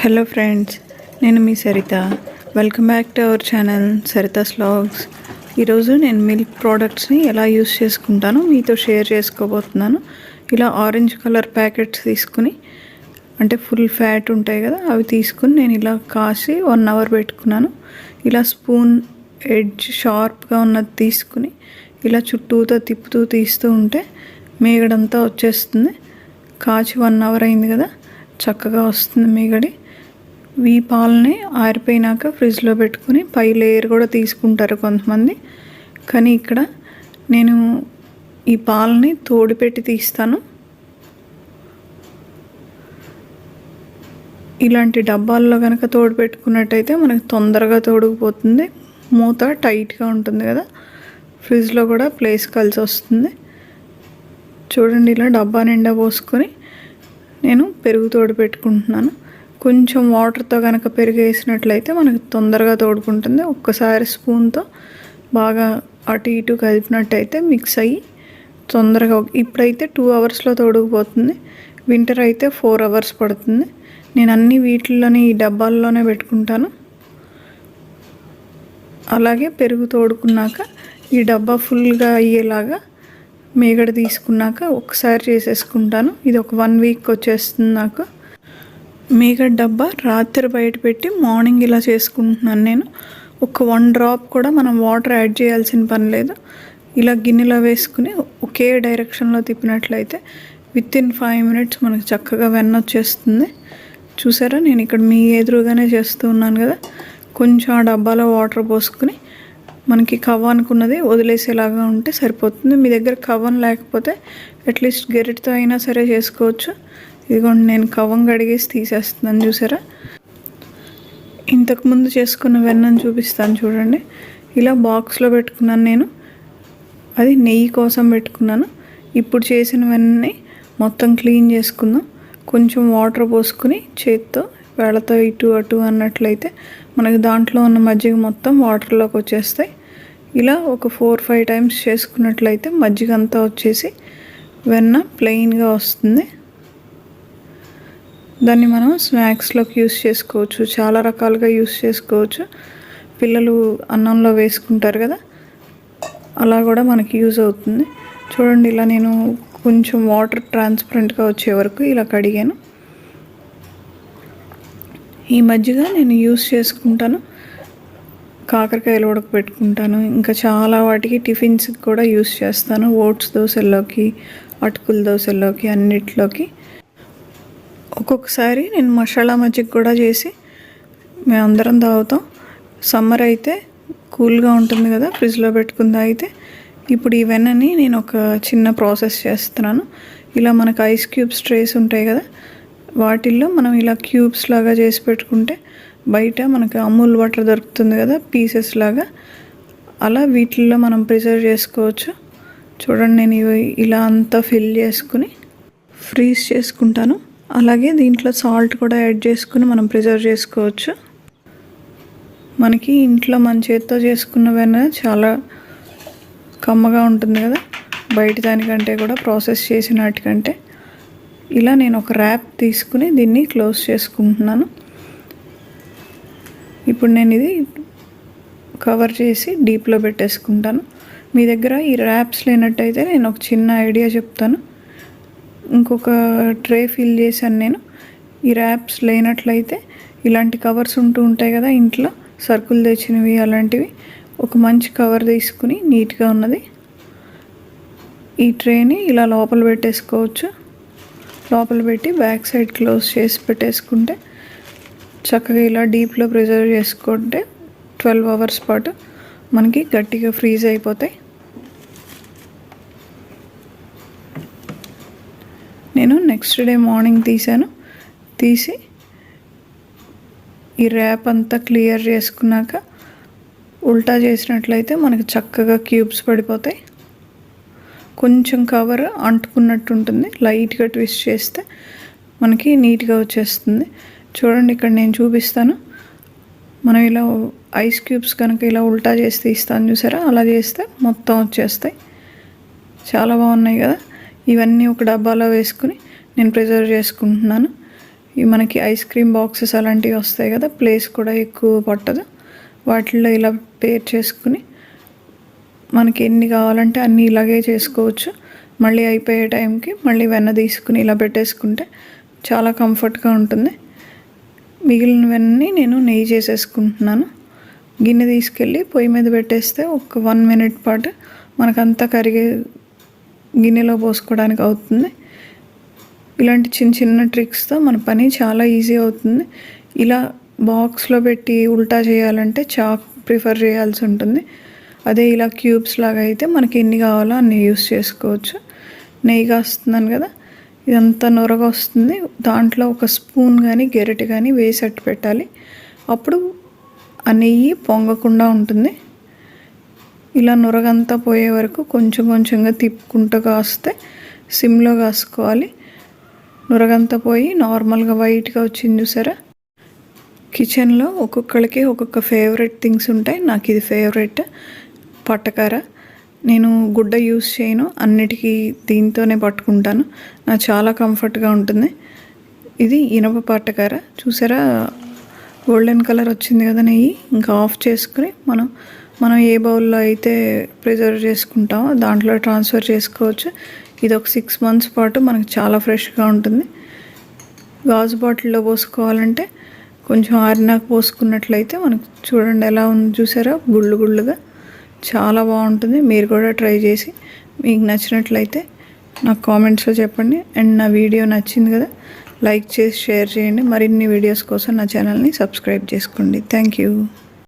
Hello friends, నేను మీ Saritha. Welcome back to our channel Saritha's vlogs. ఈరోజు నేను మిల్క్ ప్రోడక్ట్స్ని ఎలా యూస్ చేసుకుంటానో మీతో షేర్ చేసుకోబోతున్నాను. ఇలా ఆరెంజ్ కలర్ ప్యాకెట్స్ తీసుకుని, అంటే ఫుల్ ఫ్యాట్ ఉంటాయి కదా, అవి తీసుకుని నేను ఇలా కాసి 1 అవర్ పెట్టుకున్నాను. ఇలా స్పూన్ ఎడ్జ్ షార్ప్గా ఉన్నది తీసుకుని ఇలా చుట్టూతో తిప్పుతూ తీస్తూ ఉంటే మీగడంతా వచ్చేస్తుంది. కాచి 1 అవర్ అయింది కదా, చక్కగా వస్తుంది మీగడి. ఈ పాలని ఆరిపోయినాక ఫ్రిడ్జ్లో పెట్టుకుని పై లేయర్ కూడా తీసుకుంటారు కొంతమంది. కానీ ఇక్కడ నేను ఈ పాలని తోడిపెట్టి తీస్తాను. ఇలాంటి డబ్బాల్లో కనుక తోడు పెట్టుకున్నట్టయితే మనకు తొందరగా తోడుకుపోతుంది. మూత టైట్గా ఉంటుంది కదా, ఫ్రిడ్జ్లో కూడా ప్లేస్ కలిసి వస్తుంది. చూడండి, ఇలా డబ్బా నిండా పోసుకొని నేను పెరుగు తోడు పెట్టుకుంటున్నాను. కొంచెం వాటర్తో కనుక పెరుగు వేసినట్లయితే మనకు తొందరగా తోడుకుంటుంది. ఒక్కసారి స్పూన్తో బాగా అటు ఇటు కలిపినట్టయితే మిక్స్ అయ్యి తొందరగా, ఇప్పుడైతే 2 అవర్స్లో తోడుకుపోతుంది. వింటర్ అయితే 4 అవర్స్ పడుతుంది. నేను అన్ని వీటిల్లోనే ఈ డబ్బాల్లోనే పెట్టుకుంటాను. అలాగే పెరుగు తోడుకున్నాక ఈ డబ్బా ఫుల్గా అయ్యేలాగా మీగడ తీసుకున్నాక ఒకసారి చేసేసుకుంటాను. ఇది ఒక 1 వీక్ వచ్చేస్తుంది నాకు. మీగడ డబ్బా రాత్రి బయట పెట్టి మార్నింగ్ ఇలా చేసుకుంటున్నాను నేను. ఒక 1 డ్రాప్ కూడా మనం వాటర్ యాడ్ చేయాల్సిన పని లేదు. ఇలా గిన్నెలో వేసుకుని ఒకే డైరెక్షన్లో తిప్పినట్లయితే వితిన్ 5 మినిట్స్ మనకు చక్కగా వెన్న వచ్చేస్తుంది. చూసారా, నేను ఇక్కడ మీ ఎదురుగానే చేస్తూ ఉన్నాను కదా. కొంచెం ఆ డబ్బాలో వాటర్ పోసుకుని మనకి కవ్వానుకున్నది వదిలేసేలాగా ఉంటే సరిపోతుంది. మీ దగ్గర కవ్వన్ లేకపోతే అట్లీస్ట్ గెరిటితో అయినా సరే చేసుకోవచ్చు. ఇదిగోండి, నేను కవ్వం కడిగేసి తీసేస్తున్నాను. చూసారా, ఇంతకుముందు చేసుకున్న వెన్నను చూపిస్తాను చూడండి. ఇలా బాక్స్లో పెట్టుకున్నాను నేను. అది నెయ్యి కోసం పెట్టుకున్నాను. ఇప్పుడు చేసిన వెన్నని మొత్తం క్లీన్ చేసుకుందాం. కొంచెం వాటర్ పోసుకుని చేత్తో వేళ్ళతో ఇటు అటు అన్నట్లయితే మనకి దాంట్లో ఉన్న మజ్జిగ మొత్తం వాటర్లోకి వచ్చేస్తాయి. ఇలా ఒక 4-5 టైమ్స్ చేసుకున్నట్లయితే మజ్జిగ అంతా వచ్చేసి వెన్న ప్లెయిన్గా వస్తుంది. దాన్ని మనం స్నాక్స్లోకి యూస్ చేసుకోవచ్చు, చాలా రకాలుగా యూస్ చేసుకోవచ్చు. పిల్లలు అన్నంలో వేసుకుంటారు కదా, అలా కూడా మనకి యూజ్ అవుతుంది. చూడండి, ఇలా నేను కొంచెం వాటర్ ట్రాన్స్పరెంట్గా వచ్చే వరకు ఇలా కడిగాను. ఈ మజ్జిగ నేను యూస్ చేసుకుంటాను. కాకరకాయలు ఉడకబెట్టుకుంటాను, ఇంకా చాలా వాటికి టిఫిన్స్కి కూడా యూస్ చేస్తాను. ఓట్స్ దోశల్లోకి, అటుకుల దోశల్లోకి, అన్నిట్లోకి. ఒక్కొక్కసారి నేను మసాలా మజ్జిగ కూడా చేసి మేమందరం తాగుతాం. సమ్మర్ అయితే కూల్గా ఉంటుంది కదా, ఫ్రిడ్జ్లో పెట్టుకుని తాగితే. ఇప్పుడు ఈ వెన్నని నేను ఒక చిన్న ప్రాసెస్ చేస్తున్నాను. ఇలా మనకు ఐస్ క్యూబ్స్ ట్రేస్ ఉంటాయి కదా, వాటిల్లో మనం ఇలా క్యూబ్స్ లాగా చేసి పెట్టుకుంటే బయట మనకు అమూల్ వాటర్ దొరుకుతుంది కదా, పీసెస్ లాగా, అలా వీటిల్లో మనం ప్రిజర్వ్ చేసుకోవచ్చు. చూడండి, నేను ఇలా అంతా ఫిల్ చేసుకుని ఫ్రీజ్ చేసుకుంటాను. అలాగే దీంట్లో సాల్ట్ కూడా యాడ్ చేసుకుని మనం ప్రిజర్వ్ చేసుకోవచ్చు. మనకి ఇంట్లో మన చేతితో చేసుకున్న వెన్న చాలా కమ్మగా ఉంటుంది కదా, బయట దానికంటే కూడా ప్రాసెస్ చేసిన వాటికంటే. ఇలా నేను ఒక ర్యాప్ తీసుకుని దీన్ని క్లోజ్ చేసుకుంటున్నాను. ఇప్పుడు నేను ఇది కవర్ చేసి డీప్లో పెట్టేసుకుంటాను. మీ దగ్గర ఈ ర్యాప్స్ లేనట్టయితే నేను ఒక చిన్న ఐడియా చెప్తాను. ఇంకొక ట్రే ఫిల్ చేశాను నేను. ఈ ర్యాప్స్ లేనట్లయితే ఇలాంటి కవర్స్ ఉంటూ ఉంటాయి కదా ఇంట్లో, సరుకులు తెచ్చినవి అలాంటివి. ఒక మంచి కవర్ తీసుకుని నీట్గా ఉన్నది ఈ ట్రేని ఇలా లోపల పెట్టేసుకోవచ్చు. లోపల పెట్టి బ్యాక్ సైడ్ క్లోజ్ చేసి పెట్టేసుకుంటే చక్కగా ఇలా డీప్లో ప్రిజర్వ్ చేసుకుంటే 12 అవర్స్ పాటు మనకి గట్టిగా ఫ్రీజ్ అయిపోతాయి. నేను నెక్స్ట్ డే మార్నింగ్ తీసి ఈ ర్యాప్ అంతా క్లియర్ చేసుకున్నాక ఉల్టా చేసినట్లయితే మనకి చక్కగా క్యూబ్స్ పడిపోతాయి. కొంచెం కవర్ అంటుకున్నట్టు ఉంటుంది, లైట్గా ట్విస్ట్ చేస్తే మనకి నీట్గా వచ్చేస్తుంది. చూడండి, ఇక్కడ నేను చూపిస్తాను. మనం ఇలా ఐస్ క్యూబ్స్ కనుక ఇలా ఉల్టా చేసి తీస్తాను చూసారా, అలా చేస్తే మొత్తం వచ్చేస్తాయి. చాలా బాగున్నాయి కదా. ఇవన్నీ ఒక డబ్బాలో వేసుకుని నేను ప్రిజర్వ్ చేసుకుంటున్నాను. ఈ మనకి ఐస్ క్రీమ్ బాక్సెస్ అలాంటివి వస్తాయి కదా, ప్లేస్ కూడా ఎక్కువ పట్టదు. వాటిల్లో ఇలా పేర్ చేసుకుని మనకి ఎన్ని కావాలంటే అన్నీ ఇలాగే చేసుకోవచ్చు. మళ్ళీ అయిపోయే టైంకి మళ్ళీ వెన్న తీసుకుని ఇలా పెట్టేసుకుంటే చాలా కంఫర్ట్గా ఉంటుంది. మిగిలిన వెన్నని నేను నెయ్యి చేసేసుకుంటున్నాను. గిన్నె తీసుకెళ్ళి పొయ్యి మీద పెట్టేస్తే ఒక 1 minute పాటు మనకంతా కరిగే గిన్నెలో పోసుకోవడానికి అవుతుంది. ఇలాంటి చిన్న చిన్న ట్రిక్స్తో మన పని చాలా ఈజీ అవుతుంది. ఇలా బాక్స్లో పెట్టి ఉల్టా చేయాలంటే చాక్ ప్రిఫర్ చేయాల్సి ఉంటుంది. అదే ఇలా క్యూబ్స్ లాగా అయితే మనకి ఎన్ని కావాలో అన్ని యూస్ చేసుకోవచ్చు. నెయ్యి కాస్తున్నాను కదా, ఇదంతా నొరగా వస్తుంది. దాంట్లో ఒక స్పూన్ కానీ గెరిటె కానీ వేసట్టు పెట్టాలి. అప్పుడు ఆ నెయ్యి పొంగకుండా ఉంటుంది. ఇలా నొరగంతా పోయే వరకు కొంచెం కొంచెంగా తిప్పుకుంటూ కాస్తే సిమ్లో కాసుకోవాలి. నొరగంతా పోయి నార్మల్గా వైట్గా వచ్చింది చూసారా. కిచెన్లో ఒక్కొక్కరికి ఒక్కొక్క ఫేవరెట్ థింగ్స్ ఉంటాయి. నాకు ఇది ఫేవరెట్ పట్టకార. నేను గుడ్డ యూస్ చేయను, అన్నిటికీ దీంతోనే పట్టుకుంటాను. నాకు చాలా కంఫర్ట్గా ఉంటుంది. ఇది ఇనప పట్టకార. చూసారా గోల్డెన్ కలర్ వచ్చింది కదా నెయ్యి. ఇంకా ఆఫ్ చేసుకుని మనం ఏ బౌల్లో అయితే ప్రిజర్వ్ చేసుకుంటామో దాంట్లో ట్రాన్స్ఫర్ చేసుకోవచ్చు. ఇది ఒక 6 months పాటు మనకు చాలా ఫ్రెష్గా ఉంటుంది. గాజు బాటిల్లో పోసుకోవాలంటే కొంచెం ఆరినాక పోసుకున్నట్లయితే మనకు చూడండి ఎలా ఉంది చూసారా, గుళ్ళు గుళ్ళుగా చాలా బాగుంటుంది. మీరు కూడా ట్రై చేసి మీకు నచ్చినట్లయితే నాకు కామెంట్స్లో చెప్పండి. అండ్ నా వీడియో నచ్చింది కదా, లైక్ చేసి షేర్ చేయండి. మరిన్ని వీడియోస్ కోసం నా ఛానల్ని సబ్స్క్రైబ్ చేసుకోండి. Thank you.